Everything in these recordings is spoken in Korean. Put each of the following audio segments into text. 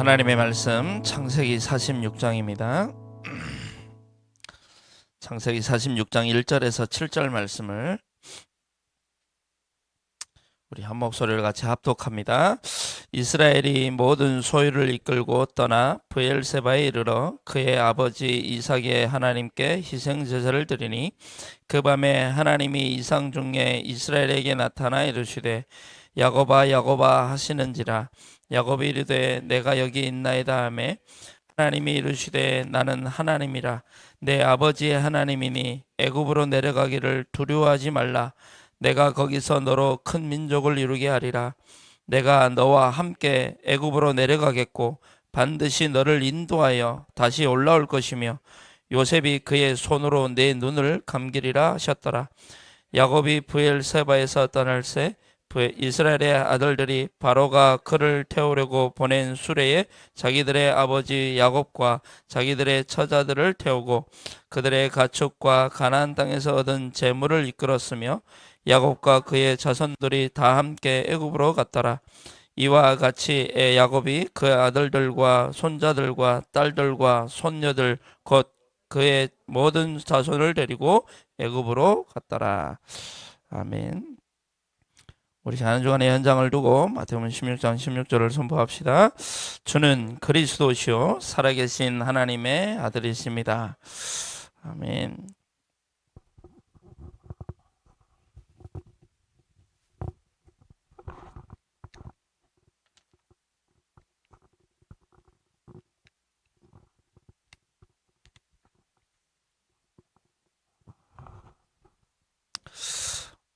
하나님의 말씀 창세기 46장입니다. 창세기 46장 1절에서 7절 말씀을 우리 한 목소리를 같이 합독합니다. 이스라엘이 모든 소유를 이끌고 떠나 브엘세바에 이르러 그의 아버지 이삭의 하나님께 희생제사를 드리니 그 밤에 하나님이 이상 중에 이스라엘에게 나타나 이르시되 야곱아 야곱아 하시는지라. 야곱이 이르되 내가 여기 있나이다 하매 하나님이 이르시되 나는 하나님이라. 내 아버지의 하나님이니 애굽으로 내려가기를 두려워하지 말라. 내가 거기서 너로 큰 민족을 이루게 하리라. 내가 너와 함께 애굽으로 내려가겠고 반드시 너를 인도하여 다시 올라올 것이며 요셉이 그의 손으로 내 눈을 감기리라 하셨더라. 야곱이 브엘세바에서 떠날새 이스라엘의 아들들이 바로가 그를 태우려고 보낸 수레에 자기들의 아버지 야곱과 자기들의 처자들을 태우고 그들의 가축과 가나안 땅에서 얻은 재물을 이끌었으며 야곱과 그의 자손들이 다 함께 애굽으로 갔더라. 이와 같이 야곱이 그 아들들과 손자들과 딸들과 손녀들 곧 그의 모든 자손을 데리고 애굽으로 갔더라. 아멘. 우리 한 주간의 현장을 두고 마태복음 16장 16절을 선포합시다. 주는 그리스도시요 살아계신 하나님의 아들이십니다. 아멘.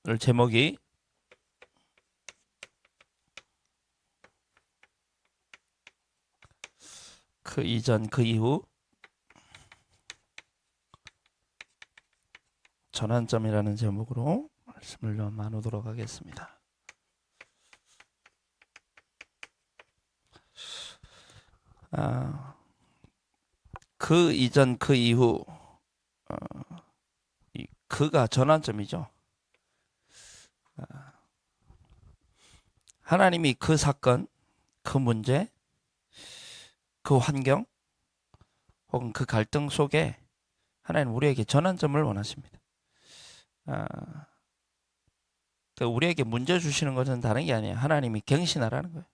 오늘 제목이 그 이전 그 이후 전환점이라는 제목으로 말씀을 좀 나누도록 하겠습니다. 그 이전 그 이후 그가 전환점이죠. 하나님이 그 사건, 그 문제, 그 환경 혹은 그 갈등 속에 하나님 우리에게 전환점을 원하십니다. 우리에게 문제 주시는 것은 다른 게 아니에요. 하나님이 갱신하라는 거예요.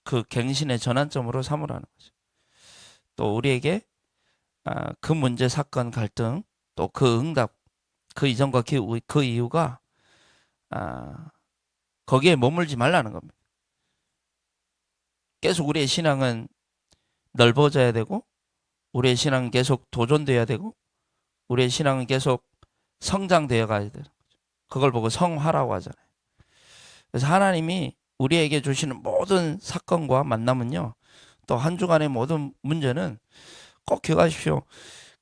그 갱신의 전환점으로 삼으라는 거죠. 또 우리에게 그 문제, 사건, 갈등, 또 그 응답, 그 이전과 그 이유가 거기에 머물지 말라는 겁니다. 계속 우리의 신앙은 넓어져야 되고 우리의 신앙은 계속 도전돼야 되고 우리의 신앙은 계속 성장되어 가야 돼요. 그걸 보고 성화라고 하잖아요. 그래서 하나님이 우리에게 주시는 모든 사건과 만남은요, 또 한 주간의 모든 문제는 꼭 기억하십시오.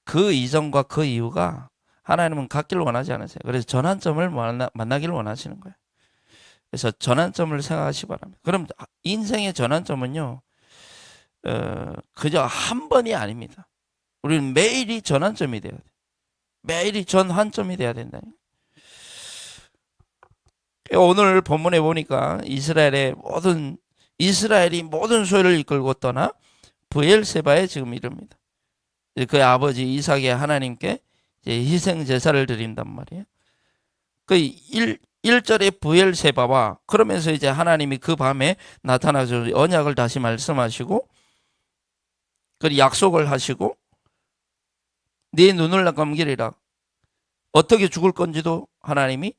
그 이전과 그 이후가 하나님은 같기를 원하지 않으세요. 그래서 전환점을 만나기를 원하시는 거예요. 그래서 전환점을 생각하시기 바랍니다. 그럼 인생의 전환점은요, 그저 한 번이 아닙니다. 우리는 매일이 전환점이 돼야 돼요. 매일이 전환점이 돼야 된다는 거예요. 오늘 본문에 보니까 이스라엘이 모든 소유를 이끌고 떠나 브엘세바에 지금 이릅니다. 그의 아버지 이삭의 하나님께 희생 제사를 드린단 말이에요. 그 1절의 브엘세바와 그러면서 이제 하나님이 그 밤에 나타나서 언약을 다시 말씀하시고 그 약속을 하시고 네 눈을 감기리라. 어떻게 죽을 건지도 하나님이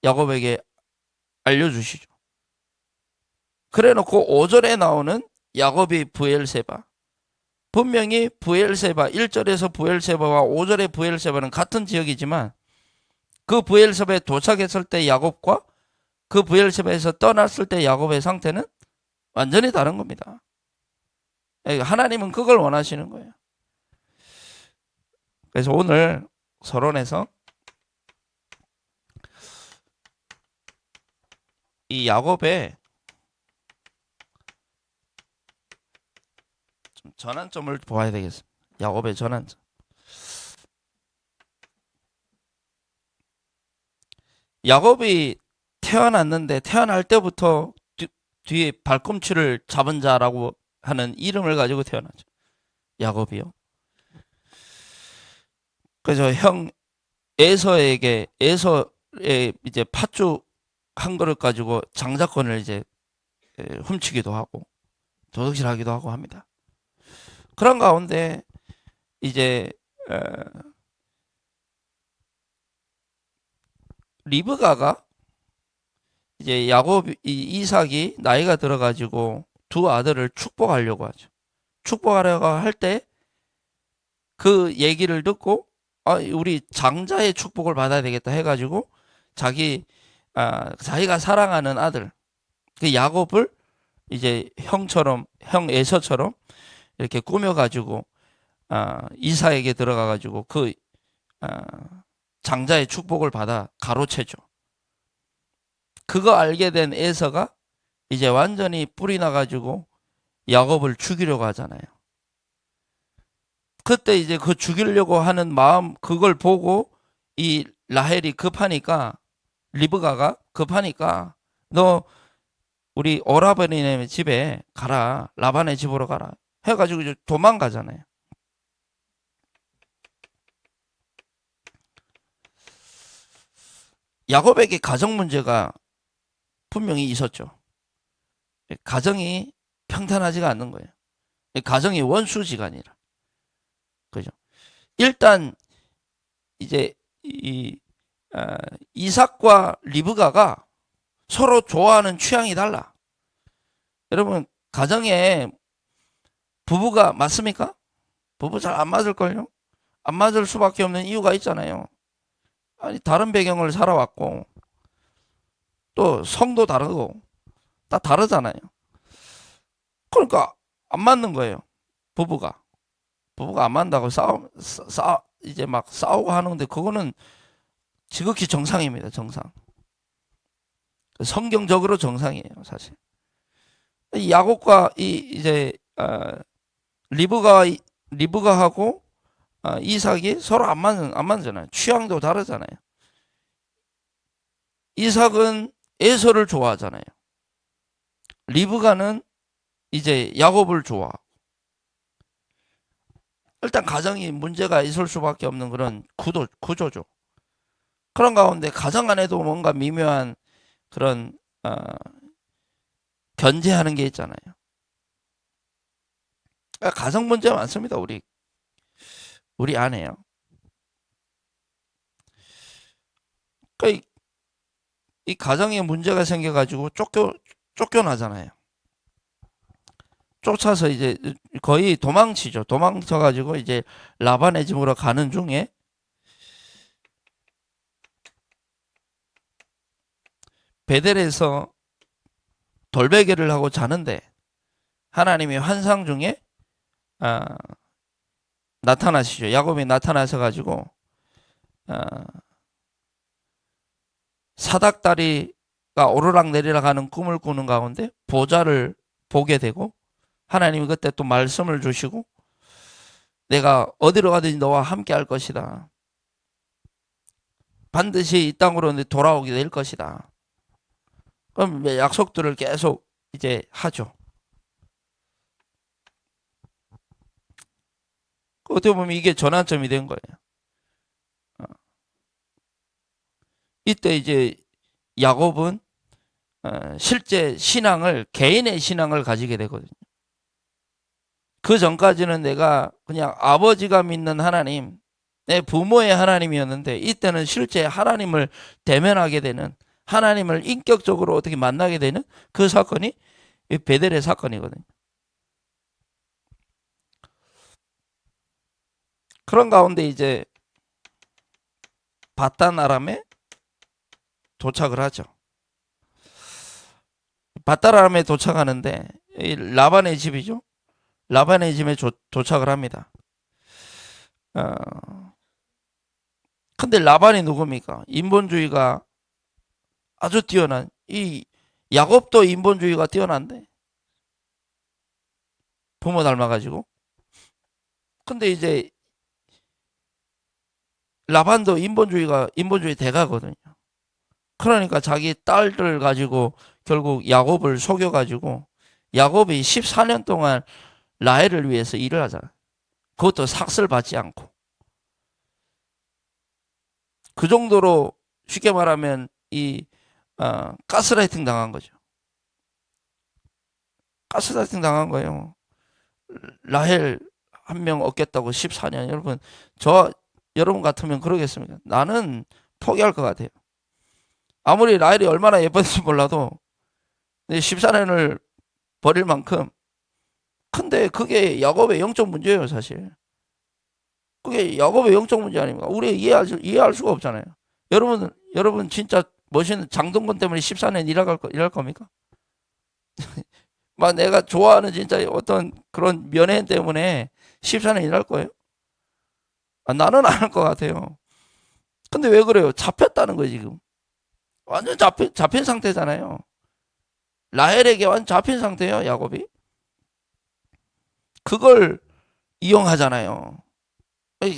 야곱에게 알려주시죠. 그래놓고 5절에 나오는 야곱이 브엘세바, 분명히 브엘세바 1절에서 브엘세바와 5절의 브엘세바는 같은 지역이지만 그 브엘세바에 도착했을 때 야곱과 그 브엘세바에서 떠났을 때 야곱의 상태는 완전히 다른 겁니다. 하나님은 그걸 원하시는 거예요. 그래서 오늘 서론에서 이 야곱의 좀 전환점을 보아야 되겠습니다. 야곱의 전환점. 야곱이 태어났는데 태어날 때부터 뒤에 발꿈치를 잡은 자라고 하는 이름을 가지고 태어나죠. 야곱이요. 그래서 형 에서의 이제 팥죽 한 그릇 가지고 장자권을 이제 훔치기도 하고 도둑질하기도 하고 합니다. 그런 가운데 이제 리브가가 이제 이삭이 나이가 들어가지고 두 아들을 축복하려고 하죠. 축복하려고 할 때 그 얘기를 듣고 우리 장자의 축복을 받아야 되겠다 해가지고 자기가 사랑하는 아들 그 야곱을 이제 형 에서처럼 이렇게 꾸며가지고 이삭에게 들어가가지고 그 장자의 축복을 받아 가로채죠. 그거 알게 된 에서가 이제 완전히 뿔이 나가지고 야곱을 죽이려고 하잖아요. 그때 이제 그 죽이려고 하는 마음 그걸 보고 이 라헬이 급하니까 리브가가 급하니까 너 우리 오라버니네 집에 가라. 라반의 집으로 가라. 해가지고 이제 도망가잖아요. 야곱에게 가정 문제가 분명히 있었죠. 가정이 평탄하지가 않는 거예요. 가정이 원수지간이라. 그죠? 일단 이제 이삭과 리브가가 서로 좋아하는 취향이 달라. 여러분 가정에 부부가 맞습니까? 부부 잘 안 맞을걸요? 안 맞을 수밖에 없는 이유가 있잖아요. 아니 다른 배경을 살아왔고 또 성도 다르고 다 다르잖아요. 그러니까 안 맞는 거예요. 부부가 안 맞는다고 이제 막 싸우고 하는데 그거는 지극히 정상입니다. 정상. 성경적으로 정상이에요, 사실. 야곱과 이제 리브가하고 이삭이 서로 안 맞잖아요. 취향도 다르잖아요. 이삭은 에서를 좋아하잖아요. 리브가는 이제 야곱을 좋아하고. 일단 가정이 문제가 있을 수밖에 없는 그런 구조죠. 그런 가운데 가정 안에도 뭔가 미묘한 그런 견제하는 게 있잖아요. 가정 문제 많습니다. 우리 안에요. 그러니까 이 가정에 문제가 생겨가지고 쫓겨나잖아요. 쫓아서 이제 거의 도망치죠. 도망쳐가지고 이제 라반의 집으로 가는 중에 베델에서 돌베개를 하고 자는데 하나님이 환상 중에 나타나시죠. 야곱이 나타나서 가지고 사닥다리가 오르락 내리락 하는 꿈을 꾸는 가운데 보좌를 보게 되고 하나님이 그때 또 말씀을 주시고 내가 어디로 가든지 너와 함께 할 것이다. 반드시 이 땅으로 돌아오게 될 것이다. 그럼 약속들을 계속 이제 하죠. 어떻게 보면 이게 전환점이 된 거예요. 이때 이제 야곱은 실제 개인의 신앙을 가지게 되거든요. 그 전까지는 내가 그냥 아버지가 믿는 하나님, 내 부모의 하나님이었는데 이때는 실제 하나님을 대면하게 되는, 하나님을 인격적으로 어떻게 만나게 되는 그 사건이 베델의 사건이거든요. 그런 가운데 이제 바단 아람에 도착을 하죠. 바단 아람에 도착하는데 라반의 집이죠. 라반의 집에 도착을 합니다. 근데 라반이 누굽니까? 인본주의가 아주 뛰어난, 이 야곱도 인본주의가 뛰어난데 부모 닮아가지고. 근데 이제 라반도 인본주의 대가거든요. 그러니까 자기 딸들 가지고 결국 야곱을 속여가지고 야곱이 14년 동안 라헬을 위해서 일을 하잖아. 그것도 삭슬 받지 않고. 그 정도로 쉽게 말하면 가스라이팅 당한 거죠. 가스라이팅 당한 거예요. 라헬 한 명 얻겠다고 14년. 여러분 같으면 그러겠습니까? 나는 포기할 것 같아요. 아무리 라헬이 얼마나 예뻤는지 몰라도 14년을 버릴 만큼. 근데 그게 야곱의 영적 문제예요, 사실. 그게 야곱의 영적 문제 아닙니까? 우리 이해할 수가 없잖아요. 여러분 진짜 멋있는 장동건 때문에 14년 일할 겁니까? 막 내가 좋아하는 진짜 어떤 그런 연예인 때문에 14년 일할 거예요? 나는 안 할 것 같아요. 근데 왜 그래요? 잡혔다는 거예요, 지금. 완전 잡힌 상태잖아요. 라헬에게 완전 잡힌 상태예요, 야곱이. 그걸 이용하잖아요.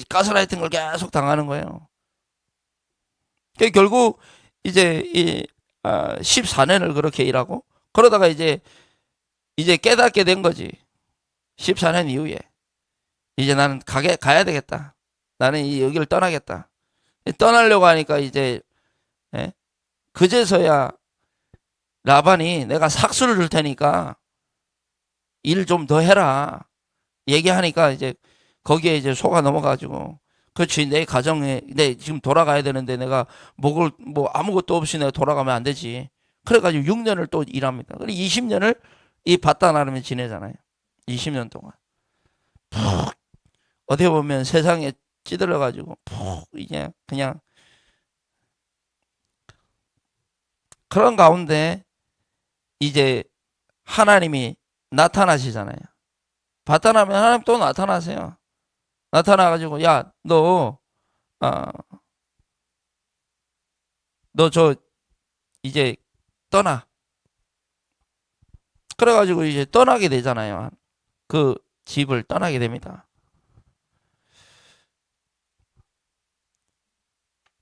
가스라이팅 걸 계속 당하는 거예요. 결국 이제 14년을 그렇게 일하고 그러다가 이제 깨닫게 된 거지. 14년 이후에 이제 나는 가야 되겠다. 나는 여기를 떠나겠다. 떠나려고 하니까 이제 예? 그제서야 라반이 내가 삭수를 줄 테니까 일 좀 더 해라. 얘기하니까 이제 거기에 이제 속아 넘어가지고 그렇지 내 가정에 내 지금 돌아가야 되는데 내가 뭐 아무것도 없이 내가 돌아가면 안 되지. 그래가지고 6년을 또 일합니다. 그리고 20년을 이 바다나름에 지내잖아요. 20년 동안 푹 어떻게 보면 세상에 찌들어가지고 푹 이제 그냥 그런 가운데 이제 하나님이 나타나시잖아요. 바다나면 하나님 또 나타나세요. 나타나가지고 너 저 이제 떠나. 그래가지고 이제 떠나게 되잖아요. 그 집을 떠나게 됩니다.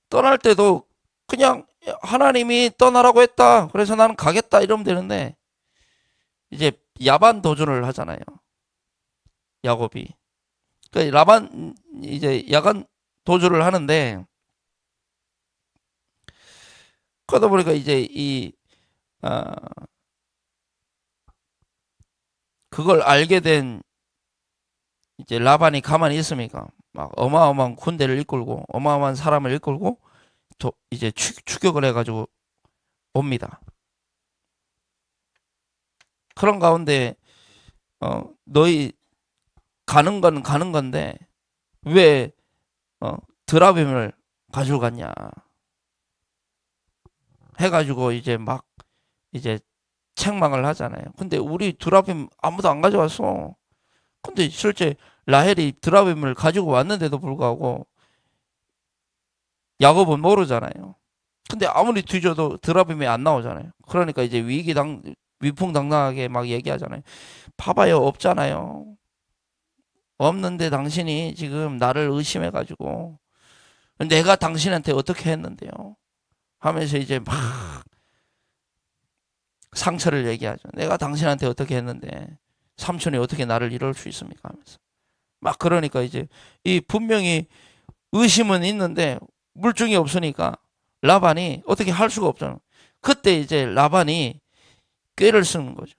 떠날 때도 그냥 하나님이 떠나라고 했다. 그래서 나는 가겠다 이러면 되는데 이제 야반 도전을 하잖아요. 야곱이. 그 라반 이제 야간 도주를 하는데 그러다 보니까 이제 그걸 알게 된 이제 라반이 가만히 있습니까? 막 어마어마한 군대를 이끌고 어마어마한 사람을 이끌고 이제 추격을 해가지고 옵니다. 그런 가운데 너희 가는 건 가는 건데 왜 드라빔을 가지고 갔냐 해가지고 이제 책망을 하잖아요. 근데 우리 드라빔 아무도 안 가져왔어. 근데 실제 라헬이 드라빔을 가지고 왔는데도 불구하고 야곱은 모르잖아요. 근데 아무리 뒤져도 드라빔이 안 나오잖아요. 그러니까 이제 위풍당당하게 막 얘기하잖아요. 봐봐요, 없잖아요. 없는데 당신이 지금 나를 의심해가지고 내가 당신한테 어떻게 했는데요? 하면서 이제 막 상처를 얘기하죠. 내가 당신한테 어떻게 했는데 삼촌이 어떻게 나를 이럴 수 있습니까? 하면서 막 그러니까 이제 분명히 의심은 있는데 물증이 없으니까 라반이 어떻게 할 수가 없잖아. 그때 이제 라반이 꾀를 쓰는 거죠.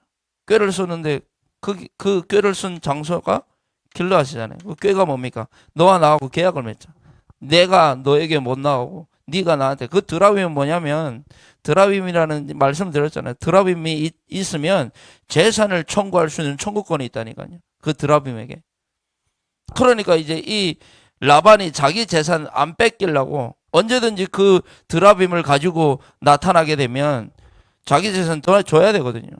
꾀를 쓰는데 그 꾀를 쓴 장소가 길르앗이잖아요. 그 꾀가 뭡니까? 너와 나하고 계약을 맺자. 내가 너에게 못 나오고 네가 나한테. 그 드라빔은 뭐냐면 드라빔이라는 말씀 드렸잖아요. 드라빔이 있으면 재산을 청구할 수 있는 청구권이 있다니까요. 그 드라빔에게. 그러니까 이제 이 라반이 자기 재산 안 뺏기려고 언제든지 그 드라빔을 가지고 나타나게 되면 자기 재산 더 줘야 되거든요.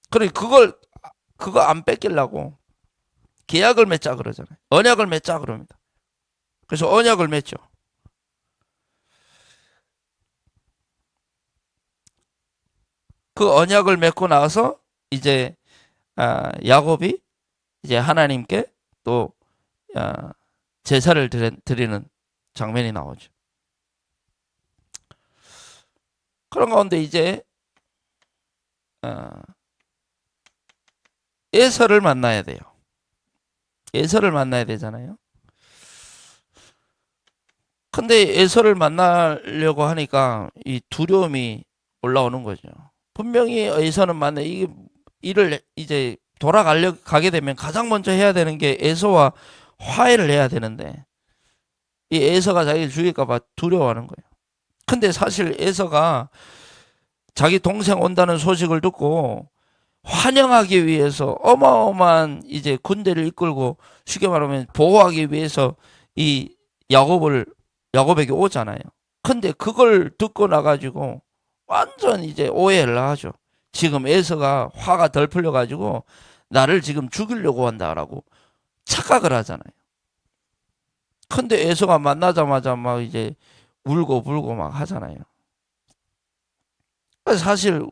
그래 그거 안 뺏기려고 계약을 맺자 그러잖아요. 언약을 맺자 그럽니다. 그래서 언약을 맺죠. 그 언약을 맺고 나서 이제 야곱이 이제 하나님께 또 제사를 드리는 장면이 나오죠. 그런 가운데 이제 에서를 만나야 돼요. 에서를 만나야 되잖아요. 근데 에서를 만나려고 하니까 이 두려움이 올라오는 거죠. 분명히 에서는 만나 이게 일을 이제 가게 되면 가장 먼저 해야 되는 게 에서와 화해를 해야 되는데 이 에서가 자기를 죽일까 봐 두려워하는 거예요. 근데 사실 에서가 자기 동생 온다는 소식을 듣고 환영하기 위해서 어마어마한 이제 군대를 이끌고 쉽게 말하면 보호하기 위해서 이 야곱에게 오잖아요. 근데 그걸 듣고 나가지고 완전 이제 오해를 하죠. 지금 에서가 화가 덜 풀려가지고 나를 지금 죽이려고 한다라고 착각을 하잖아요. 근데 에서가 만나자마자 막 이제 울고 불고 막 하잖아요. 사실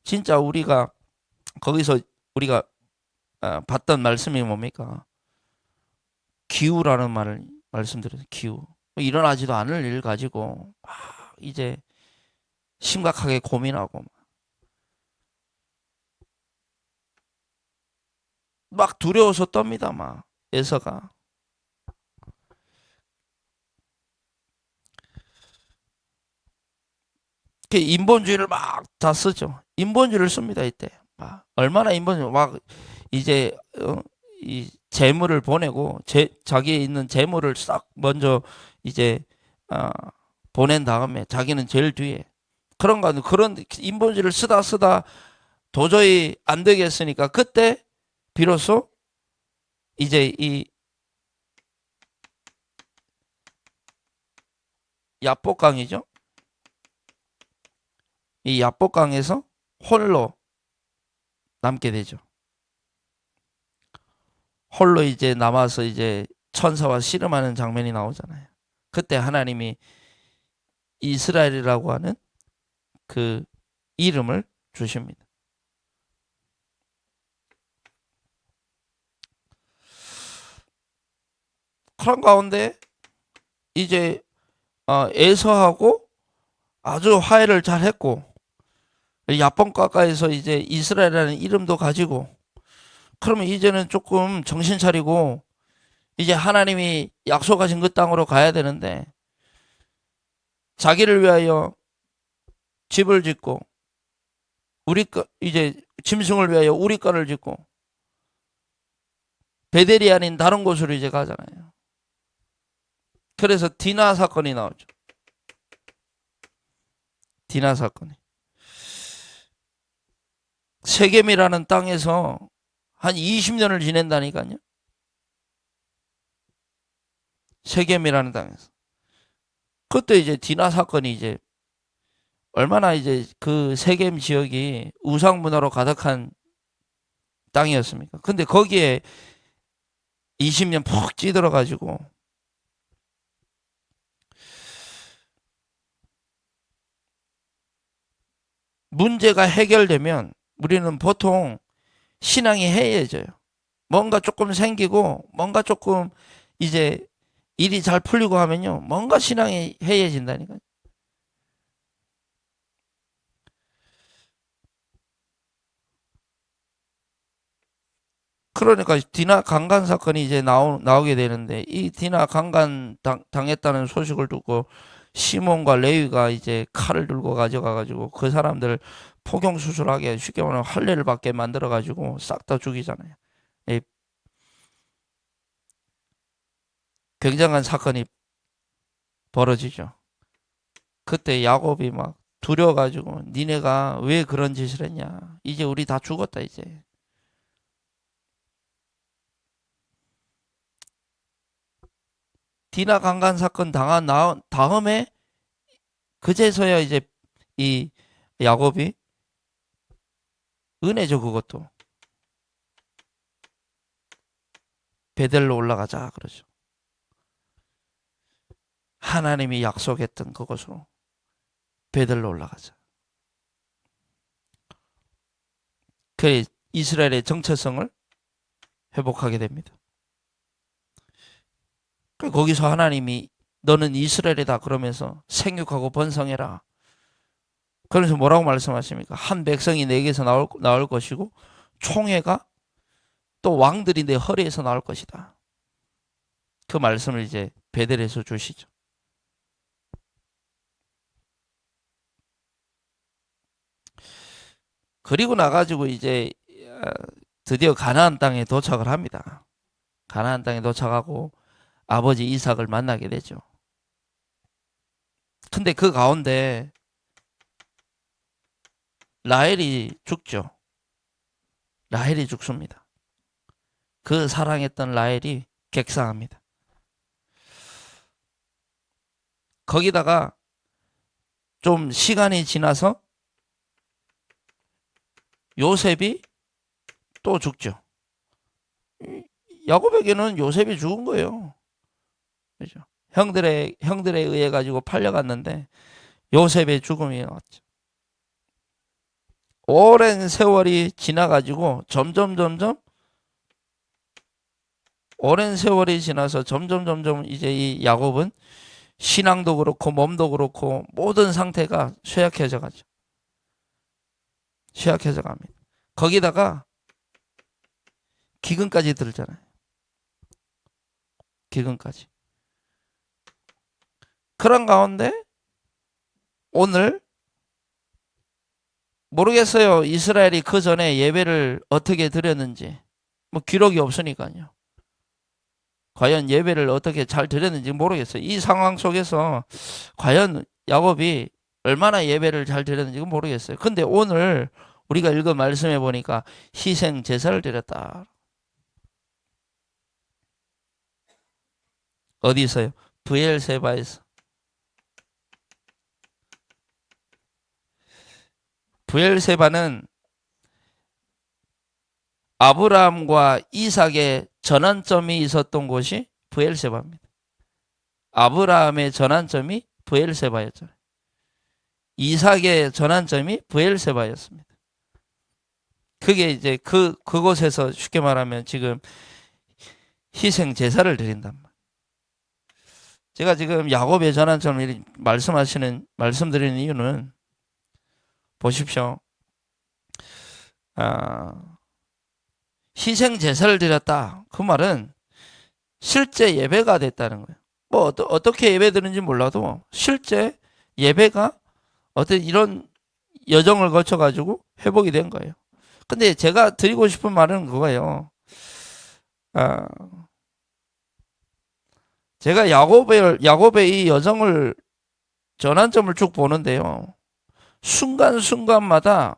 진짜 우리가 거기서 우리가 봤던 말씀이 뭡니까? 기우라는 말을 말씀드려요. 기우. 일어나지도 않을 일 가지고 막 이제 심각하게 고민하고 막 두려워서 떱니다. 막 에서가. 인본주의를 막 다 쓰죠. 인본주의를 씁니다. 이때. 막 얼마나 인본주의 막 이제 이 재물을 보내고 자기에 있는 재물을 싹 먼저 이제 어, 보낸 다음에 자기는 제일 뒤에 그런 인본주의를 쓰다 도저히 안 되겠으니까 그때 비로소 이제 이 야복강이죠. 이 야복강에서 홀로 남게 되죠. 홀로 이제 남아서 이제 천사와 씨름하는 장면이 나오잖아요. 그때 하나님이 이스라엘이라고 하는 그 이름을 주십니다. 그런 가운데 이제 에서하고 아주 화해를 잘 했고 야복강가에서 이제 이스라엘이라는 이름도 가지고 그러면 이제는 조금 정신 차리고 이제 하나님이 약속하신 그 땅으로 가야 되는데 자기를 위하여 집을 짓고 이제 짐승을 위하여 우리가를 짓고 베델이 아닌 다른 곳으로 이제 가잖아요. 그래서 디나 사건이 나오죠. 디나 사건이. 세겜이라는 땅에서 한 20년을 지낸다니까요. 세겜이라는 땅에서. 그때 이제 디나 사건이 이제 얼마나 이제 그 세겜 지역이 우상 문화로 가득한 땅이었습니까? 근데 거기에 20년 푹 찌들어 가지고 문제가 해결되면 우리는 보통 신앙이 해이해져요. 뭔가 조금 생기고 뭔가 조금 이제 일이 잘 풀리고 하면요. 뭔가 신앙이 해이해진다니까요. 그러니까 디나 강간 사건이 이제 나오게 되는데 이 디나 강간 당했다는 소식을 듣고 시몬과 레위가 이제 칼을 들고 가져가 가지고 그 사람들 포경 수술하게 쉽게 말하면 할례를 받게 만들어 가지고 싹 다 죽이잖아요. 이 굉장한 사건이 벌어지죠. 그때 야곱이 막 두려워 가지고 니네가 왜 그런 짓을 했냐. 이제 우리 다 죽었다 이제. 디나 강간 사건 당한 다음에 그제서야 이제 이 야곱이 은혜죠. 그것도 베델로 올라가자 그러죠. 하나님이 약속했던 그것으로 베델로 올라가자. 그 이스라엘의 정체성을 회복하게 됩니다. 거기서 하나님이 너는 이스라엘이다 그러면서 생육하고 번성해라. 그래서 뭐라고 말씀하십니까? 한 백성이 내게서 나올 것이고 총회가 또 왕들이 내 허리에서 나올 것이다. 그 말씀을 이제 베델에서 주시죠. 그리고 나가지고 이제 드디어 가나안 땅에 도착을 합니다. 가나안 땅에 도착하고 아버지 이삭을 만나게 되죠. 근데 그 가운데 라헬이 죽죠. 라헬이 죽습니다. 그 사랑했던 라헬이 객상합니다. 거기다가 좀 시간이 지나서 요셉이 또 죽죠. 야곱에게는 요셉이 죽은 거예요. 그죠? 형들에 의해 가지고 팔려갔는데 요셉의 죽음이 왔죠. 오랜 세월이 지나가지고 점점 오랜 세월이 지나서 점점 이제 이 야곱은 신앙도 그렇고 몸도 그렇고 모든 상태가 쇠약해져 가죠. 쇠약해져 갑니다. 거기다가 기근까지 들잖아요. 기근까지. 그런 가운데 오늘 모르겠어요. 이스라엘이 그 전에 예배를 어떻게 드렸는지. 뭐 기록이 없으니까요. 과연 예배를 어떻게 잘 드렸는지 모르겠어요. 이 상황 속에서 과연 야곱이 얼마나 예배를 잘 드렸는지 모르겠어요. 근데 오늘 우리가 읽은 말씀해 보니까 희생 제사를 드렸다. 어디서요? 브엘세바에서. 브엘세바는 아브라함과 이삭의 전환점이 있었던 곳이 브엘세바입니다. 아브라함의 전환점이 브엘세바였잖아요. 이삭의 전환점이 브엘세바였습니다. 그게 이제 그곳에서 쉽게 말하면 지금 희생 제사를 드린단 말이에요. 제가 지금 야곱의 전환점을 말씀드리는 이유는 보십시오. 희생 제사를 드렸다. 그 말은 실제 예배가 됐다는 거예요. 뭐 어떻게 예배 드는지 몰라도 실제 예배가 어떤 이런 여정을 거쳐 가지고 회복이 된 거예요. 근데 제가 드리고 싶은 말은 그거예요. 제가 야곱의 이 여정을 전환점을 쭉 보는데요. 순간순간마다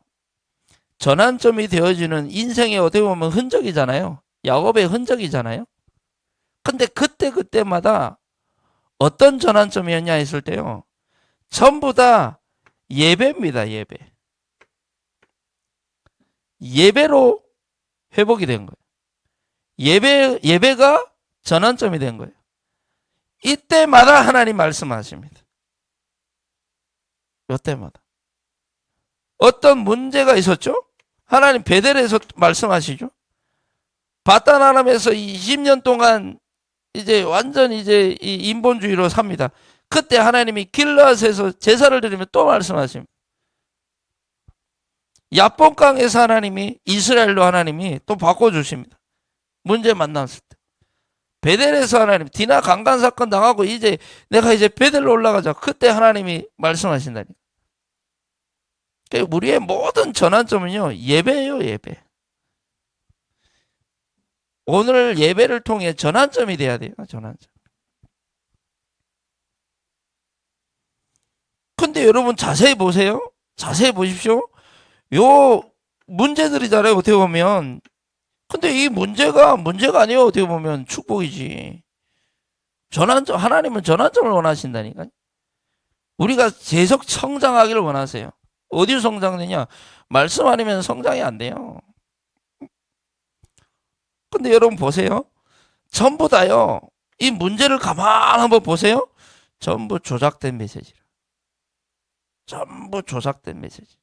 전환점이 되어지는 인생의 어떻게 보면 흔적이잖아요. 야곱의 흔적이잖아요. 근데 그때마다 어떤 전환점이었냐 했을 때요. 전부 다 예배입니다. 예배로 회복이 된 거예요. 예배가 전환점이 된 거예요. 이때마다 하나님 말씀하십니다. 이때마다. 어떤 문제가 있었죠? 하나님 베델에서 말씀하시죠. 바단 아람에서 20년 동안 이제 완전 이제 이 인본주의로 삽니다. 그때 하나님이 길르앗에서 제사를 드리면 또 말씀하십니다. 야복강에서 하나님이 이스라엘로 하나님이 또 바꿔주십니다. 문제 만났을 때. 베델에서 하나님 디나 강간 사건 당하고 이제 내가 이제 베델로 올라가자. 그때 하나님이 말씀하신다니까. 우리의 모든 전환점은요 예배예요. 예배. 오늘 예배를 통해 전환점이 돼야 돼요. 전환점. 근데 여러분 자세히 보세요. 자세히 보십시오. 요 문제들이잖아요. 어떻게 보면. 근데 이 문제가 아니에요. 어떻게 보면 축복이지. 전환점, 하나님은 전환점을 원하신다니까요. 우리가 계속 성장하기를 원하세요. 어디로 성장되냐? 말씀 아니면 성장이 안 돼요. 근데 여러분 보세요. 전부 다요. 이 문제를 가만 한번 보세요. 전부 조작된 메시지라. 전부 조작된 메시지.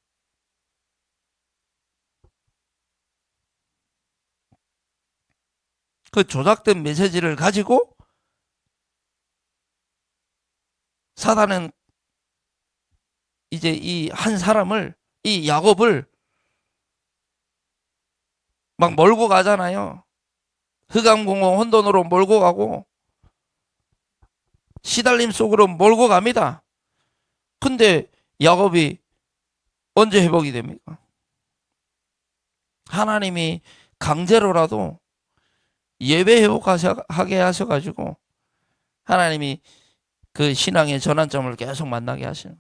그 조작된 메시지를 가지고 사단은 이제 이 한 사람을, 이 야곱을 막 몰고 가잖아요. 흑암공허 혼돈으로 몰고 가고 시달림 속으로 몰고 갑니다. 근데 야곱이 언제 회복이 됩니까? 하나님이 강제로라도 예배 회복하게 하셔가지고 하나님이 그 신앙의 전환점을 계속 만나게 하시는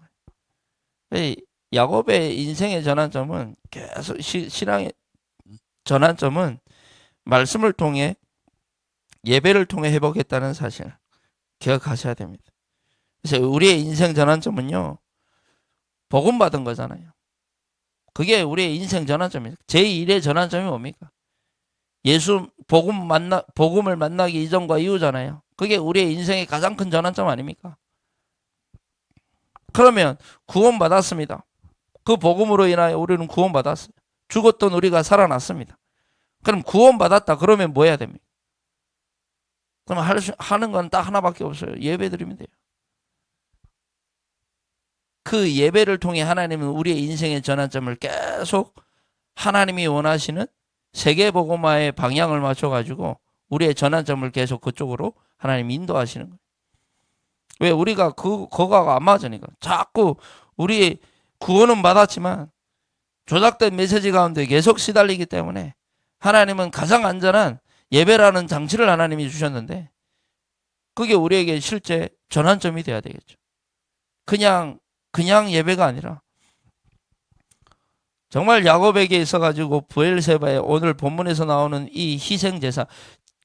거예요. 야곱의 인생의 전환점은 계속 신앙의 전환점은 말씀을 통해 예배를 통해 회복했다는 사실 기억하셔야 됩니다. 그래서 우리의 인생 전환점은요, 복음 받은 거잖아요. 그게 우리의 인생 전환점이에요. 제1의 전환점이 뭡니까? 예수 복음을 만나기 이전과 이후잖아요. 그게 우리의 인생의 가장 큰 전환점 아닙니까? 그러면 구원받았습니다. 그 복음으로 인하여 우리는 구원받았어요. 죽었던 우리가 살아났습니다. 그럼 구원받았다. 그러면 뭐 해야 됩니까? 그럼 하는 건 딱 하나밖에 없어요. 예배 드리면 돼요. 그 예배를 통해 하나님은 우리의 인생의 전환점을 계속 하나님이 원하시는 세계복음화의 방향을 맞춰가지고 우리의 전환점을 계속 그쪽으로 하나님 인도하시는 거예요. 왜? 우리가 그거가 안 맞으니까. 자꾸 우리 구원은 받았지만 조작된 메시지 가운데 계속 시달리기 때문에 하나님은 가장 안전한 예배라는 장치를 하나님이 주셨는데 그게 우리에게 실제 전환점이 돼야 되겠죠. 그냥 예배가 아니라 정말 야곱에게 있어가지고 브엘세바의 오늘 본문에서 나오는 이 희생제사,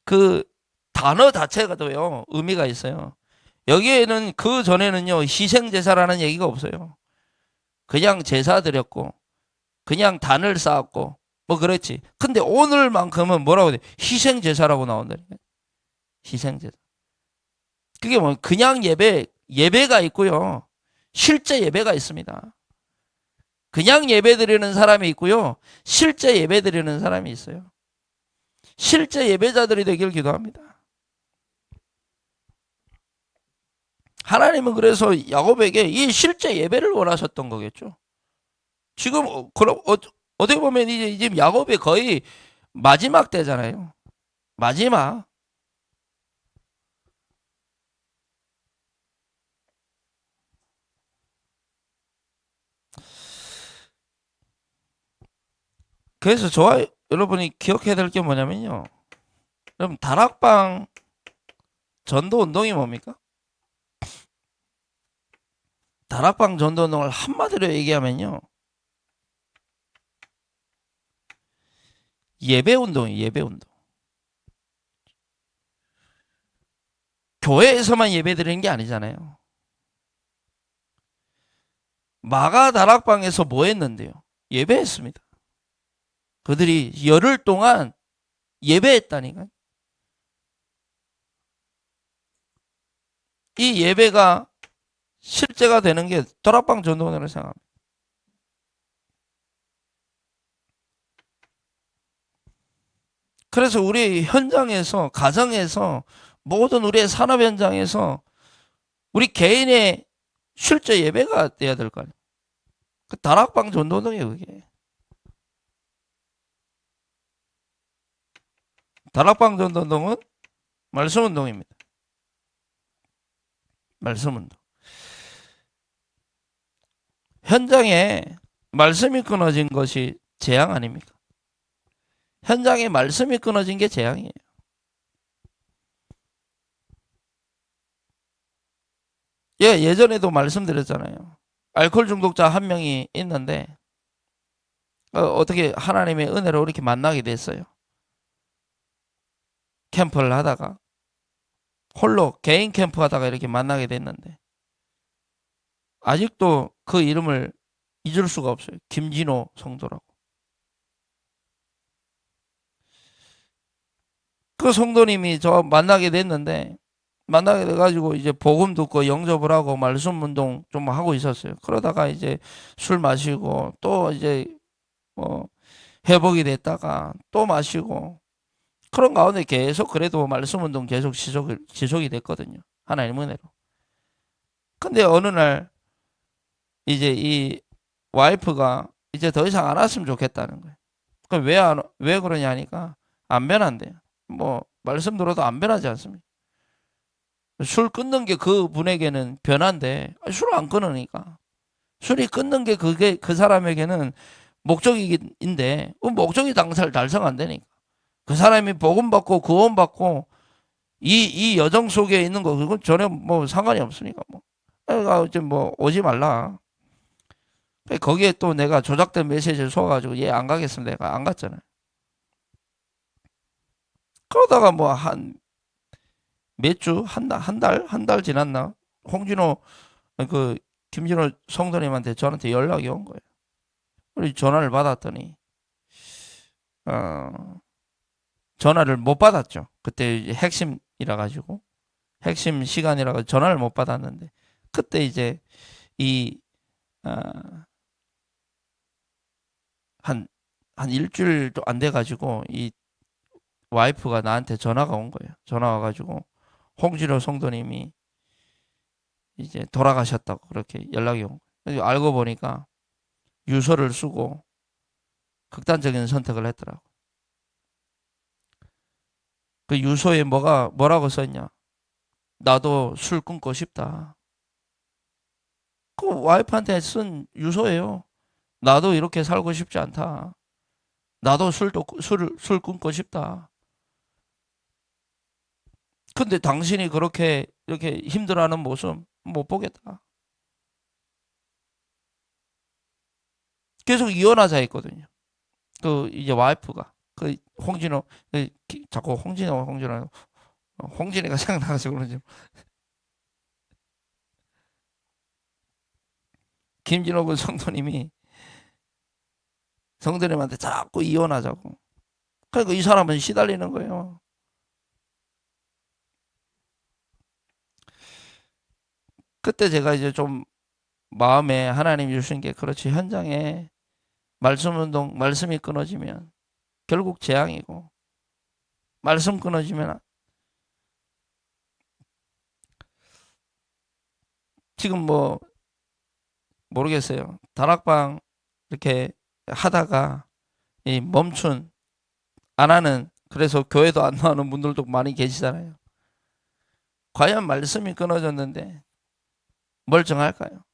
그 단어 자체가도요 의미가 있어요. 여기에는 그 전에는요 희생제사라는 얘기가 없어요. 그냥 제사 드렸고 그냥 단을 쌓았고 뭐 그렇지. 근데 오늘만큼은 뭐라고 돼? 희생제사라고 나온다니까요. 희생제사. 그게 뭐 그냥 예배가 있고요. 실제 예배가 있습니다. 그냥 예배 드리는 사람이 있고요. 실제 예배 드리는 사람이 있어요. 실제 예배자들이 되길 기도합니다. 하나님은 그래서 야곱에게 이 실제 예배를 원하셨던 거겠죠. 지금 그럼 어떻게 보면 이제 야곱이 거의 마지막 때잖아요. 마지막. 그래서 저와 여러분이 기억해야 될 게 뭐냐면요. 그럼 다락방 전도 운동이 뭡니까? 다락방 전도 운동을 한마디로 얘기하면요. 예배 운동이에요. 예배 운동. 교회에서만 예배 드리는 게 아니잖아요. 마가 다락방에서 뭐 했는데요? 예배했습니다. 그들이 열흘 동안 예배했다니까요. 이 예배가 실제가 되는 게 다락방 전도원이라고 생각합니다. 그래서 우리 현장에서, 가정에서, 모든 우리의 산업 현장에서 우리 개인의 실제 예배가 돼야 될 거 아니에요. 그 다락방 전도운동이에요, 그게. 다락방 전도운동은 말씀 운동입니다. 말씀 운동. 현장에 말씀이 끊어진 것이 재앙 아닙니까? 현장에 말씀이 끊어진 게 재앙이에요. 예, 예전에도 말씀드렸잖아요. 알코올 중독자 한 명이 있는데 어떻게 하나님의 은혜로 이렇게 만나게 됐어요. 캠프를 하다가 홀로 개인 캠프 하다가 이렇게 만나게 됐는데 아직도 그 이름을 잊을 수가 없어요. 김진호 성도라고. 그 성도님이 저 만나게 됐는데 만나게 돼가지고 이제 복음 듣고 영접을 하고 말씀 운동 좀 하고 있었어요. 그러다가 이제 술 마시고 또 이제 뭐 회복이 됐다가 또 마시고 그런 가운데 계속 그래도 말씀 운동 계속 지속이 됐거든요. 하나님 은혜로. 근데 어느 날 이제 이 와이프가 이제 더 이상 안 왔으면 좋겠다는 거예요. 그럼 왜 그러냐 하니까 안 변한대요. 뭐 말씀 들어도 안 변하지 않습니까? 술 끊는 게 그 분에게는 변한데 술 안 끊으니까 술이 끊는 게 그게 그 사람에게는 목적인데 그 목적이 당사를 달성 안 되니까 그 사람이 복음 받고 구원 받고 이 여정 속에 있는 거 그건 전혀 뭐 상관이 없으니까 뭐 그러니까 이제 뭐 오지 말라. 거기에 또 내가 조작된 메시지를 쏘아가지고 얘 안 가겠습니다. 내가 안 갔잖아요. 그러다가 뭐 몇 주, 한 달 지났나? 홍진호, 그, 김진호 성도님한테 저한테 연락이 온 거예요. 그래서 전화를 받았더니, 전화를 못 받았죠. 그때 이제 핵심이라 가지고, 핵심 시간이라 가지고 전화를 못 받았는데, 그때 이제 이, 한 일주일도 안 돼 가지고, 이 와이프가 나한테 전화가 온 거예요. 전화 와가지고, 홍진호 성도님이 이제 돌아가셨다고 그렇게 연락이 온 거예요. 알고 보니까 유서를 쓰고 극단적인 선택을 했더라고. 그 유서에 뭐라고 썼냐? 나도 술 끊고 싶다. 그 와이프한테 쓴 유서예요. 나도 이렇게 살고 싶지 않다. 나도 술 끊고 싶다. 근데 당신이 그렇게 이렇게 힘들어하는 모습 못 보겠다. 계속 이혼하자 했거든요. 그 이제 와이프가 그 홍진호 자꾸 홍진이가 생각나가지고 그러지. 김진호 그 성도님한테 자꾸 이혼하자고. 그러니까 이 사람은 시달리는 거예요. 그때 제가 이제 좀 마음에 하나님 주신 게 그렇지 현장에 말씀이 끊어지면 결국 재앙이고 말씀 끊어지면 지금 뭐 모르겠어요. 다락방 이렇게 하다가 이 멈춘 안 하는 그래서 교회도 안 나오는 분들도 많이 계시잖아요. 과연 말씀이 끊어졌는데 멀쩡할까요?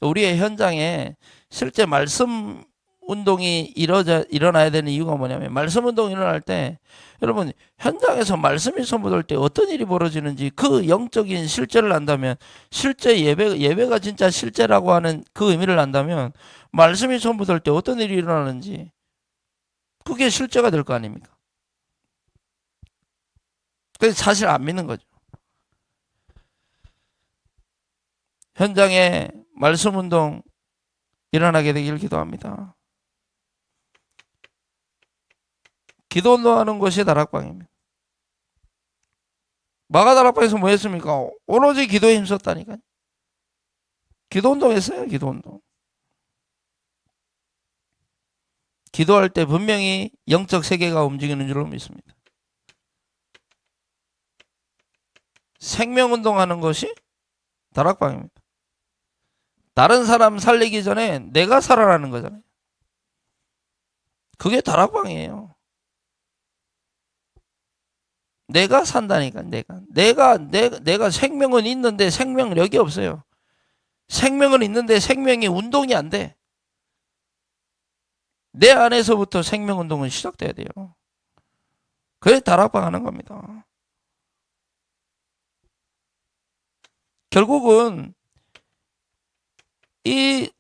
우리의 현장에 실제 말씀 운동이 일어나야 되는 이유가 뭐냐면 말씀 운동이 일어날 때 여러분 현장에서 말씀이 선포될 때 어떤 일이 벌어지는지 그 영적인 실제를 안다면 실제 예배가 진짜 실제라고 하는 그 의미를 안다면 말씀이 선포될 때 어떤 일이 일어나는지 그게 실제가 될 거 아닙니까? 그래서 사실 안 믿는 거죠. 현장에 말씀 운동 일어나게 되길 기도합니다. 기도 운동하는 곳이 다락방입니다. 마가 다락방에서 뭐 했습니까? 오로지 기도에 힘썼다니까요. 기도 운동했어요. 기도 운동. 기도할 때 분명히 영적 세계가 움직이는 줄로 믿습니다. 생명 운동하는 것이 다락방입니다. 다른 사람 살리기 전에 내가 살아라는 거잖아요. 그게 다락방이에요. 내가 산다니까. 내가 생명은 있는데 생명력이 없어요. 생명은 있는데 생명이 운동이 안 돼. 내 안에서부터 생명 운동은 시작돼야 돼요. 그래 다락방 하는 겁니다. 결국은 이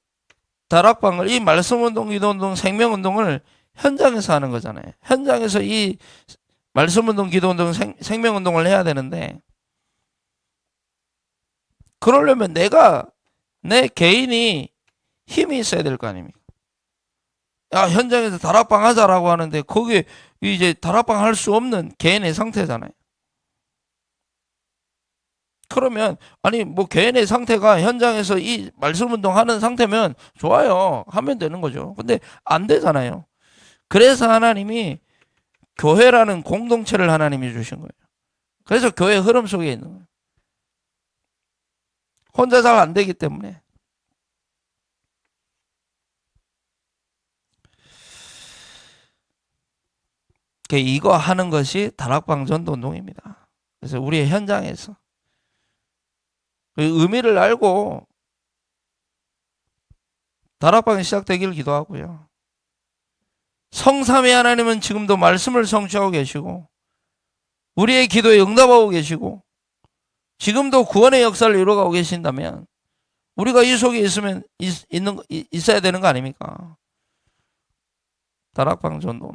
다락방을 이 말씀 운동, 기도 운동, 생명 운동을 현장에서 하는 거잖아요. 현장에서 이 말씀 운동, 기도 운동, 생명 운동을 해야 되는데 그러려면 내 개인이 힘이 있어야 될 거 아닙니까? 야, 현장에서 다락방 하자라고 하는데 거기에 이제 다락방 할 수 없는 개인의 상태잖아요. 그러면 아니 뭐 개인의 상태가 현장에서 이 말씀 운동하는 상태면 좋아요. 하면 되는 거죠. 근데 안 되잖아요. 그래서 하나님이 교회라는 공동체를 하나님이 주신 거예요. 그래서 교회 흐름 속에 있는 거예요. 혼자 잘 안 되기 때문에. 이거 하는 것이 다락방 전도 운동입니다. 그래서 우리의 현장에서 그 의미를 알고 다락방이 시작되기를 기도하고요. 성삼위 하나님은 지금도 말씀을 성취하고 계시고 우리의 기도에 응답하고 계시고 지금도 구원의 역사를 이루어가고 계신다면 우리가 이 속에 있어야 되는 거 아닙니까? 다락방 전도.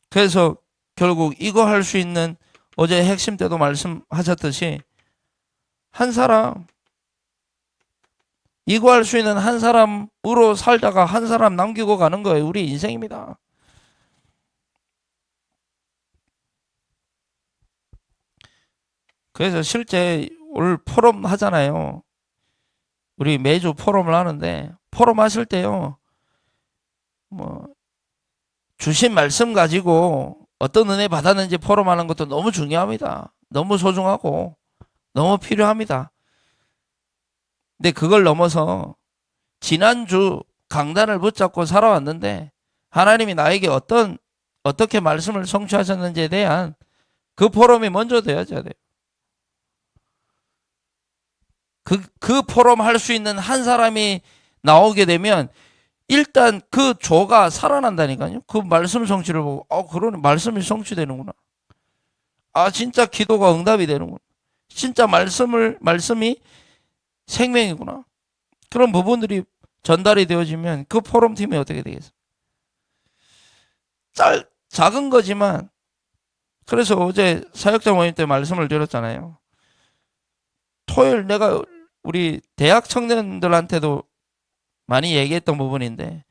그래서 결국 이거 할 수 있는 어제 핵심 때도 말씀하셨듯이 한 사람, 이거 할 수 있는 한 사람으로 살다가 한 사람 남기고 가는 거예요. 우리 인생입니다. 그래서 실제 오늘 포럼 하잖아요. 우리 매주 포럼을 하는데 포럼 하실 때요. 주신 말씀 가지고 어떤 은혜 받았는지 포럼하는 것도 너무 중요합니다. 너무 소중하고 너무 필요합니다. 근데 그걸 넘어서 지난주 강단을 붙잡고 살아왔는데 하나님이 나에게 어떻게 말씀을 성취하셨는지에 대한 그 포럼이 먼저 되어져야 돼요. 그 포럼 할 수 있는 한 사람이 나오게 되면 일단 그 조가 살아난다니까요. 그 말씀 성취를 보고 그러네, 말씀이 성취되는구나. 진짜 기도가 응답이 되는구나. 진짜 말씀이 생명이구나. 그런 부분들이 전달이 되어지면 그 포럼팀이 어떻게 되겠어요? 작은 거지만 그래서 어제 사역자 모임 때 말씀을 드렸잖아요. 토요일 내가 우리 대학 청년들한테도 많이 얘기했던 부분인데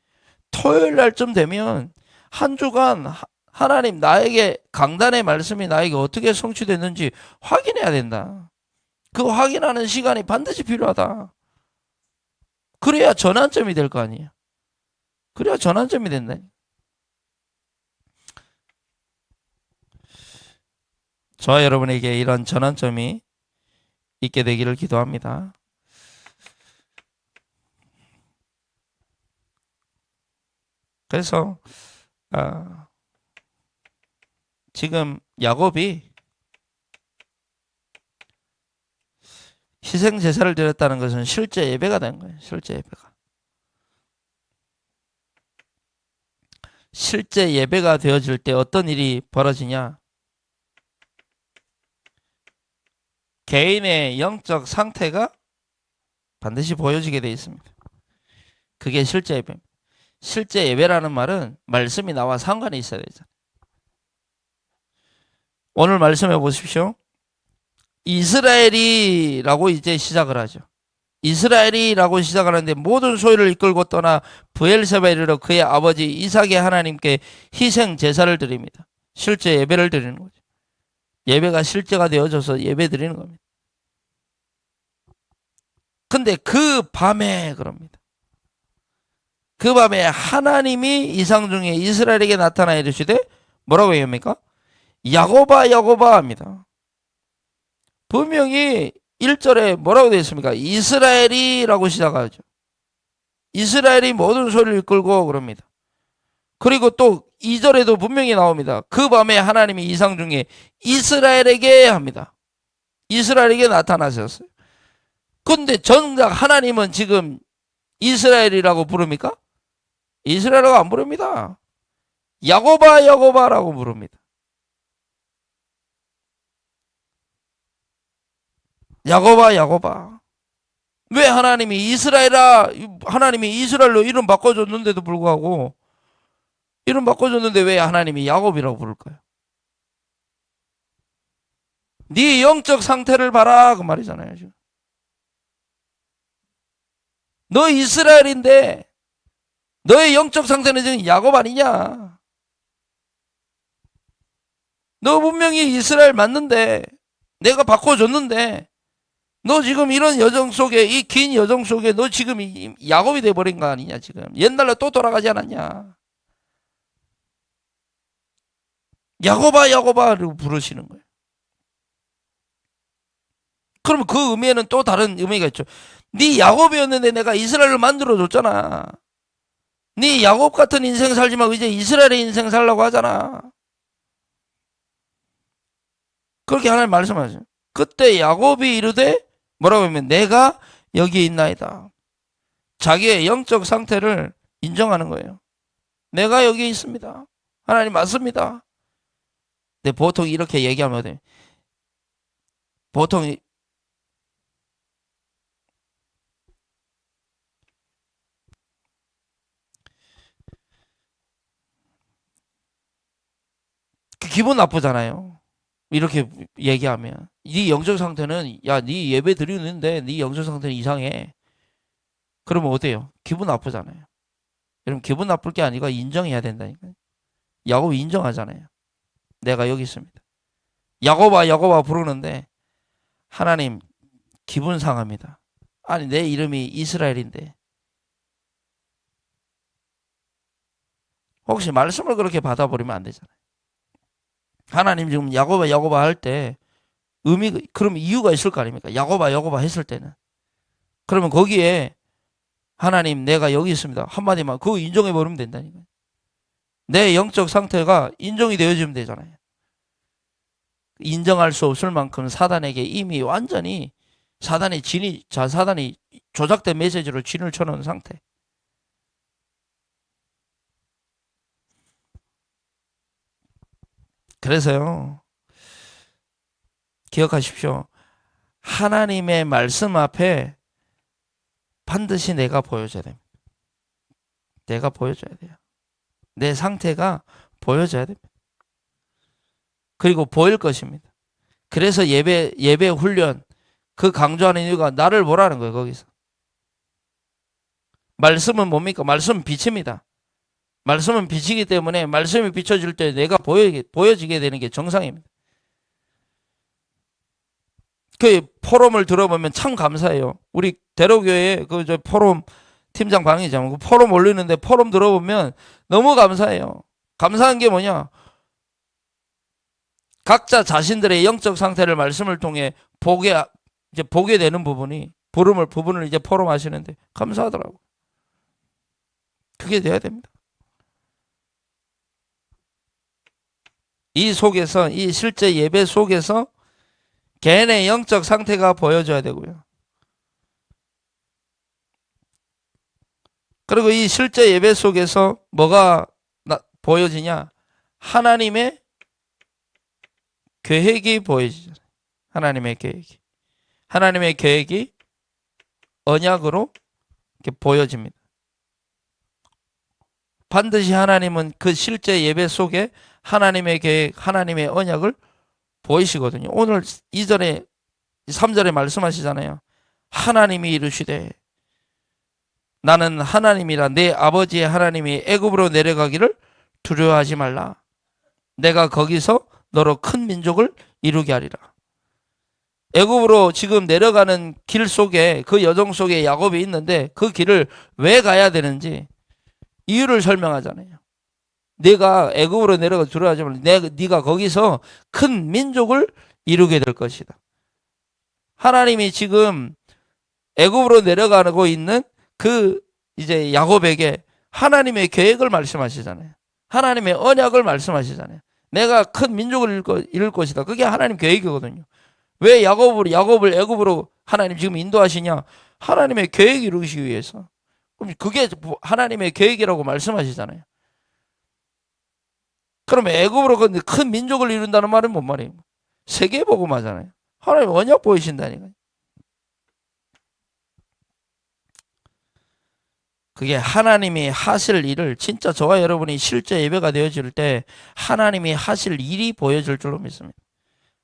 토요일 날쯤 되면 한 주간 하나님 나에게 강단의 말씀이 나에게 어떻게 성취됐는지 확인해야 된다. 그 확인하는 시간이 반드시 필요하다. 그래야 전환점이 될 거 아니에요. 그래야 전환점이 된다. 저와 여러분에게 이런 전환점이 있게 되기를 기도합니다. 그래서 지금 야곱이 희생 제사를 드렸다는 것은 실제 예배가 된 거예요. 실제 예배가. 실제 예배가 되어질 때 어떤 일이 벌어지냐? 개인의 영적 상태가 반드시 보여지게 되어 있습니다. 그게 실제 예배입니다. 실제 예배라는 말은 말씀이 나와 상관이 있어야 되잖아요. 오늘 말씀해 보십시오. 이스라엘이라고 이제 시작을 하죠. 이스라엘이라고 시작을 하는데 모든 소유를 이끌고 떠나 브엘세바에 이르러 그의 아버지 이삭의 하나님께 희생 제사를 드립니다. 실제 예배를 드리는 거죠. 예배가 실제가 되어져서 예배 드리는 겁니다. 근데 그 밤에 그럽니다. 그 밤에 하나님이 이상 중에 이스라엘에게 나타나 이르시되 뭐라고 얘기합니까? 야곱아 야곱아 합니다. 분명히 1절에 뭐라고 되어 있습니까? 이스라엘이라고 시작하죠. 이스라엘이 모든 소리를 이끌고 그럽니다. 그리고 또 2절에도 분명히 나옵니다. 그 밤에 하나님이 이상 중에 이스라엘에게 합니다. 이스라엘에게 나타나셨어요. 근데 정작 하나님은 지금 이스라엘이라고 부릅니까? 이스라엘이라고 안 부릅니다. 야곱아 야곱아라고 부릅니다. 야곱아 야곱아. 왜 하나님이 하나님이 이스라엘로 이름 바꿔줬는데도 불구하고 이름 바꿔줬는데 왜 하나님이 야곱이라고 부를까요? 네 영적 상태를 봐라 그 말이잖아요. 지금. 너 이스라엘인데 너의 영적 상태는 지금 야곱 아니냐? 너 분명히 이스라엘 맞는데 내가 바꿔줬는데 너 지금 이런 여정 속에 이 긴 여정 속에 너 지금 야곱이 돼버린 거 아니냐 지금. 옛날로 또 돌아가지 않았냐. 야곱아 야곱아라고 부르시는 거예요. 그러면 그 의미에는 또 다른 의미가 있죠. 네 야곱이었는데 내가 이스라엘을 만들어줬잖아. 네 야곱 같은 인생 살지 말고 이제 이스라엘의 인생 살라고 하잖아. 그렇게 하나님 말씀하세요. 그때 야곱이 이르되 뭐라고 하면 내가 여기 있나이다. 자기의 영적 상태를 인정하는 거예요. 내가 여기 있습니다. 하나님 맞습니다. 근데 보통 이렇게 얘기하면 어때요? 보통 기분 나쁘잖아요. 이렇게 얘기하면 네 영적 상태는 야, 네 예배 드리는데 네 영적 상태는 이상해. 그러면 어때요? 기분 나쁘잖아요. 여러분 기분 나쁠 게 아니라 인정해야 된다니까요. 야곱이 인정하잖아요. 내가 여기 있습니다. 야곱아 야곱아 부르는데 하나님 기분 상합니다. 아니 내 이름이 이스라엘인데 혹시 말씀을 그렇게 받아버리면 안 되잖아요. 하나님 지금 야곱아 야곱아 할 때 그럼 이유가 있을 거 아닙니까? 야곱아 야곱아 했을 때는 그러면 거기에 하나님 내가 여기 있습니다 한마디만 그거 인정해 버리면 된다니까요. 내 영적 상태가 인정이 되어지면 되잖아요. 인정할 수 없을 만큼 사단에게 이미 완전히 사단이 조작된 메시지로 진을 쳐놓은 상태. 그래서요 기억하십시오. 하나님의 말씀 앞에 반드시 내가 보여줘야 됩니다. 내가 보여줘야 돼요. 내 상태가 보여져야 됩니다. 그리고 보일 것입니다. 그래서 예배 훈련 그 강조하는 이유가 나를 보라는 거예요. 거기서 말씀은 뭡니까? 말씀은 빛입니다. 말씀은 빛이기 때문에 말씀이 비춰질 때 내가 보여지게 되는 게 정상입니다. 그 포럼을 들어보면 참 감사해요. 우리 대로교회 그 포럼 팀장 방이잖아요. 그 포럼 올리는데 포럼 들어보면 너무 감사해요. 감사한 게 뭐냐? 각자 자신들의 영적 상태를 말씀을 통해 보게 되는 부분을 이제 포럼 하시는데 감사하더라고. 그게 돼야 됩니다. 이 속에서 이 실제 예배 속에서 개인의 영적 상태가 보여져야 되고요. 그리고 이 실제 예배 속에서 뭐가 보여지냐? 하나님의 계획이 보여지잖아요. 하나님의 계획이. 하나님의 계획이 언약으로 이렇게 보여집니다. 반드시 하나님은 그 실제 예배 속에 하나님의 계획, 하나님의 언약을 보이시거든요. 오늘 2절에 3절에 말씀하시잖아요. 하나님이 이르시되 나는 하나님이라 내 아버지의 하나님이 애굽으로 내려가기를 두려워하지 말라. 내가 거기서 너로 큰 민족을 이루게 하리라. 애굽으로 지금 내려가는 길 속에 그 여정 속에 야곱이 있는데 그 길을 왜 가야 되는지 이유를 설명하잖아요. 내가 애굽으로 내려가 두려워하지 말라. 네가 거기서 큰 민족을 이루게 될 것이다. 하나님이 지금 애굽으로 내려가고 있는 그 이제 야곱에게 하나님의 계획을 말씀하시잖아요. 하나님의 언약을 말씀하시잖아요. 내가 큰 민족을 이룰 것이다. 그게 하나님 계획이거든요. 왜 야곱을 애굽으로 하나님 지금 인도하시냐? 하나님의 계획 이루기 위해서. 그럼 그게 하나님의 계획이라고 말씀하시잖아요. 그럼 애굽으로 큰 민족을 이룬다는 말은 뭔 말이에요? 세계복음하잖아요. 하나님 언약 보이신다니까요. 그게 하나님이 하실 일을 진짜 저와 여러분이 실제 예배가 되어질 때 하나님이 하실 일이 보여질 줄로 믿습니다.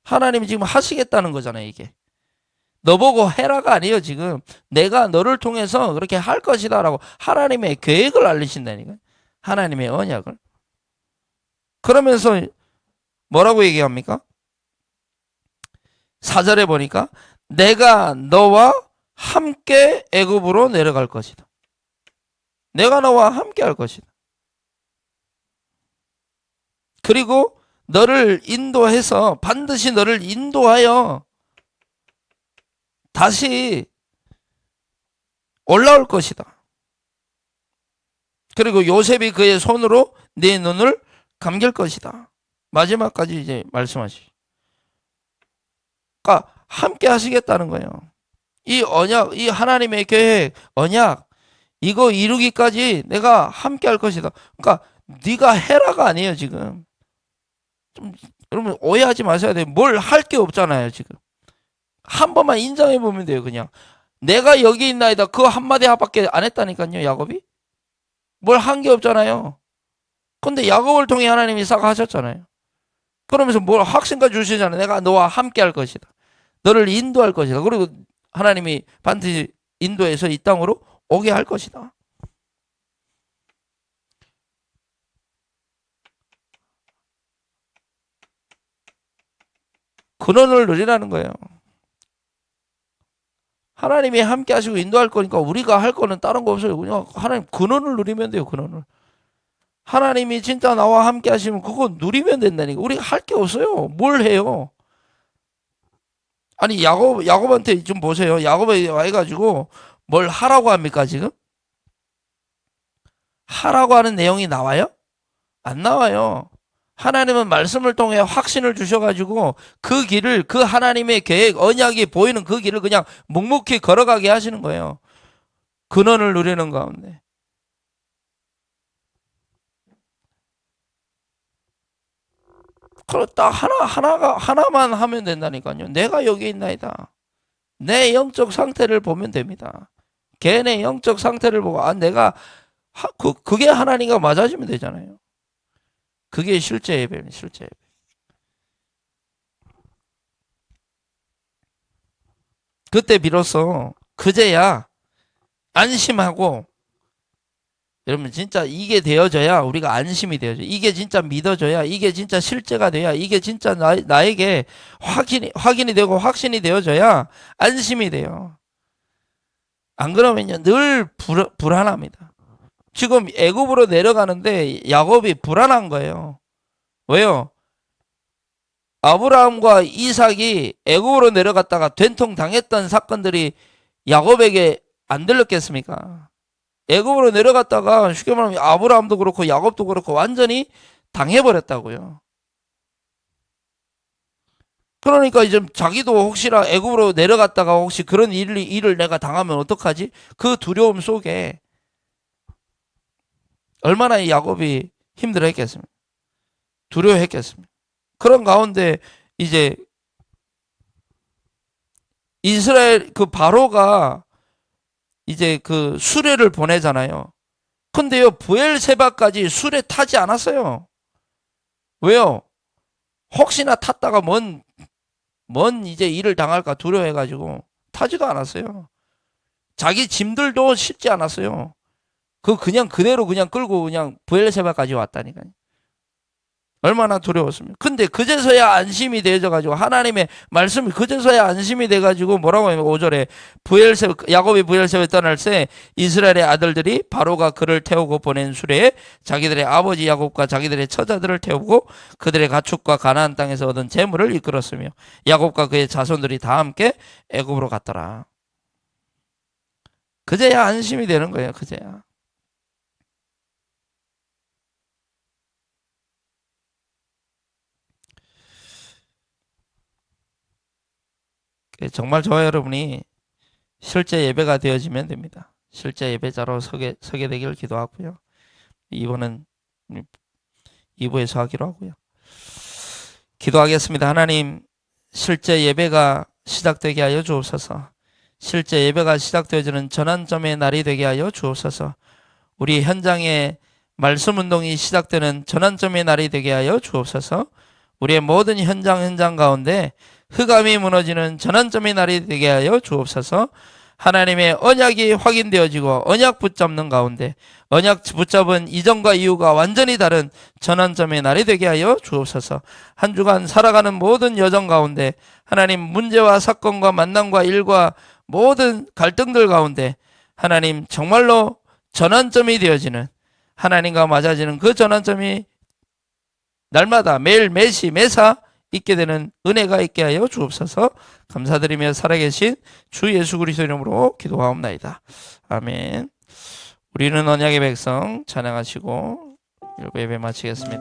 하나님이 지금 하시겠다는 거잖아요. 이게 너보고 해라가 아니에요. 지금 내가 너를 통해서 그렇게 할 것이다 라고 하나님의 계획을 알리신다니까요. 하나님의 언약을. 그러면서 뭐라고 얘기합니까? 4절에 보니까 내가 너와 함께 애굽으로 내려갈 것이다. 내가 너와 함께 할 것이다. 그리고 너를 인도해서 반드시 너를 인도하여 다시 올라올 것이다. 그리고 요셉이 그의 손으로 네 눈을 감길 것이다. 마지막까지 이제 말씀하시. 그러니까 함께 하시겠다는 거예요. 이 언약, 이 하나님의 계획, 언약 이거 이루기까지 내가 함께 할 것이다. 그러니까 네가 해라가 아니에요, 지금. 좀 여러분 오해하지 마셔야 돼요. 뭘 할 게 없잖아요, 지금. 한 번만 인정해 보면 돼요, 그냥. 내가 여기 있나이다. 그 한마디 밖에 안 했다니까요, 야곱이. 뭘 한 게 없잖아요. 근데 야곱을 통해 하나님이 싹 하셨잖아요. 그러면서 뭘 확신까지 주시잖아요. 내가 너와 함께 할 것이다. 너를 인도할 것이다. 그리고 하나님이 반드시 인도해서 이 땅으로 오게 할 것이다. 근원을 누리라는 거예요. 하나님이 함께 하시고 인도할 거니까 우리가 할 거는 다른 거 없어요. 그냥 하나님 근원을 누리면 돼요. 근원을. 하나님이 진짜 나와 함께 하시면 그거 누리면 된다니까. 우리가 할 게 없어요. 뭘 해요? 아니 야곱한테 좀 보세요. 야곱에 와가지고 뭘 하라고 합니까 지금? 하라고 하는 내용이 나와요? 안 나와요. 하나님은 말씀을 통해 확신을 주셔가지고 그 길을, 그 하나님의 계획, 언약이 보이는 그 길을 그냥 묵묵히 걸어가게 하시는 거예요. 근원을 누리는 가운데. 그럼 딱 하나만 하면 된다니까요. 내가 여기 있나이다. 내 영적 상태를 보면 됩니다. 걔네 영적 상태를 보고, 내가, 그게 하나님과 맞아지면 되잖아요. 그게 실제 예배입니다, 실제 예배. 그때 비로소, 그제야 안심하고, 여러분 진짜 이게 되어져야 우리가 안심이 되어져. 이게 진짜 믿어져야, 이게 진짜 실제가 돼야, 이게 진짜 나에게 확인이 되고 확신이 되어져야 안심이 돼요. 안 그러면요 늘 불안합니다. 지금 애굽으로 내려가는데 야곱이 불안한 거예요. 왜요? 아브라함과 이삭이 애굽으로 내려갔다가 된통 당했던 사건들이 야곱에게 안 들렸겠습니까? 애굽으로 내려갔다가 쉽게 말하면 아브라함도 그렇고 야곱도 그렇고 완전히 당해버렸다고요. 그러니까 이제 자기도 혹시나 애굽으로 내려갔다가 혹시 그런 일을 내가 당하면 어떡하지? 그 두려움 속에 얼마나 야곱이 힘들어했겠습니까? 두려워했겠습니까? 그런 가운데 이제 이스라엘 그 바로가 이제 그 수레를 보내잖아요. 근데요 브엘세바까지 수레 타지 않았어요. 왜요? 혹시나 탔다가 뭔 이제 일을 당할까 두려워해가지고 타지도 않았어요. 자기 짐들도 싣지 않았어요. 그냥 그대로 그냥 끌고 그냥 브엘세바까지 왔다니까요. 얼마나 두려웠습니까? 근데 그제서야 안심이 되어져가지고 하나님의 말씀이 그제서야 안심이 돼가지고 뭐라고 하면 5절에 야곱이 브엘세바에 떠날 때 이스라엘의 아들들이 바로가 그를 태우고 보낸 수레에 자기들의 아버지 야곱과 자기들의 처자들을 태우고 그들의 가축과 가나안 땅에서 얻은 재물을 이끌었으며 야곱과 그의 자손들이 다 함께 애굽으로 갔더라. 그제야 안심이 되는 거예요. 그제야. 정말 저와 여러분이 실제 예배가 되어지면 됩니다. 실제 예배자로 서게 되기를 기도하고요. 2부는 2부에서 하기로 하고요. 기도하겠습니다. 하나님, 실제 예배가 시작되게 하여 주옵소서. 실제 예배가 시작되어지는 전환점의 날이 되게 하여 주옵소서. 우리 현장에 말씀 운동이 시작되는 전환점의 날이 되게 하여 주옵소서. 우리의 모든 현장 가운데 흑암이 무너지는 전환점의 날이 되게 하여 주옵소서. 하나님의 언약이 확인되어지고 언약 붙잡는 가운데 언약 붙잡은 이전과 이후가 완전히 다른 전환점의 날이 되게 하여 주옵소서. 한 주간 살아가는 모든 여정 가운데 하나님 문제와 사건과 만남과 일과 모든 갈등들 가운데 하나님 정말로 전환점이 되어지는 하나님과 맞아지는 그 전환점이 날마다 매일 매시 매사 있게 되는 은혜가 있게 하여 주옵소서. 감사드리며 살아계신 주 예수 그리스도 이름으로 기도하옵나이다. 아멘. 우리는 언약의 백성 찬양하시고 예배 마치겠습니다.